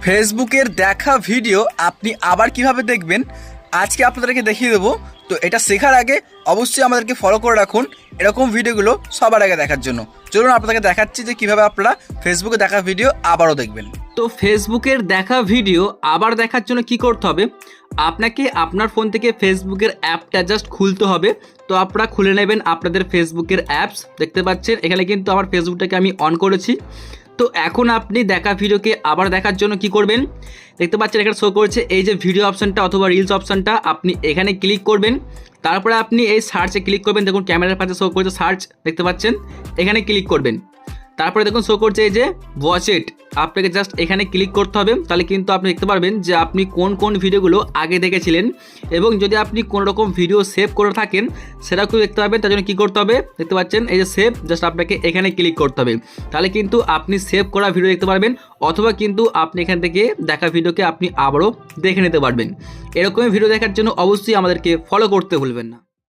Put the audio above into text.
ফেসবুকের দেখা ভিডিও আপনি আবার কিভাবে দেখবেন আজকে আপনাদেরকে দেখিয়ে দেবো। তো এটা শেখার আগে অবশ্যই আমাদেরকে ফলো করে রাখুন এরকম ভিডিওগুলো সবার আগে দেখার জন্য। চলুন আপনাদেরকে দেখাচ্ছি যে কীভাবে আপনারা ফেসবুকে দেখা ভিডিও আবারও দেখবেন। তো ফেসবুকের দেখা ভিডিও আবার দেখার জন্য কি করতে হবে, আপনাকে আপনার ফোন থেকে ফেসবুকের অ্যাপটা জাস্ট খুলতে হবে। তো আপনারা খুলে নেবেন আপনাদের ফেসবুকের অ্যাপস। দেখতে পাচ্ছেন এখানে কিন্তু আমার ফেসবুকটাকে আমি অন করেছি। তো এখন আপনি দেখা ভিডিওকে আবার দেখার জন্য কি করবেন, দেখতে পাচ্ছেন এখানে শো করছে এই যে ভিডিও অপশানটা অথবা রিলস অপশানটা, আপনি এখানে ক্লিক করবেন। তারপরে আপনি এই সার্চে ক্লিক করবেন। দেখুন ক্যামেরার পাশে শো করছে সার্চ, দেখতে পাচ্ছেন এখানে ক্লিক করবেন। তারপরে দেখুন শো করছে এই যে ওয়াচ ইট, আপনাকে জাস্ট এখানে ক্লিক করতে হবে। তাহলে কিন্তু আপনি দেখতে পারবেন যে আপনি কোন কোন ভিডিওগুলো আগে দেখেছিলেন, এবং যদি আপনি কোনো রকম ভিডিও সেভ করে থাকেন সেটাকেও দেখতে পাবেন। তার জন্য কী করতে হবে, দেখতে পাচ্ছেন এই যে সেভ, জাস্ট আপনাকে এখানে ক্লিক করতে হবে। তাহলে কিন্তু আপনি সেভ করা ভিডিও দেখতে পারবেন, অথবা কিন্তু আপনি এখান থেকে দেখা ভিডিওকে আপনি আবারও দেখে নিতে পারবেন। এরকমই ভিডিও দেখার জন্য অবশ্যই আমাদেরকে ফলো করতে ভুলবেন না।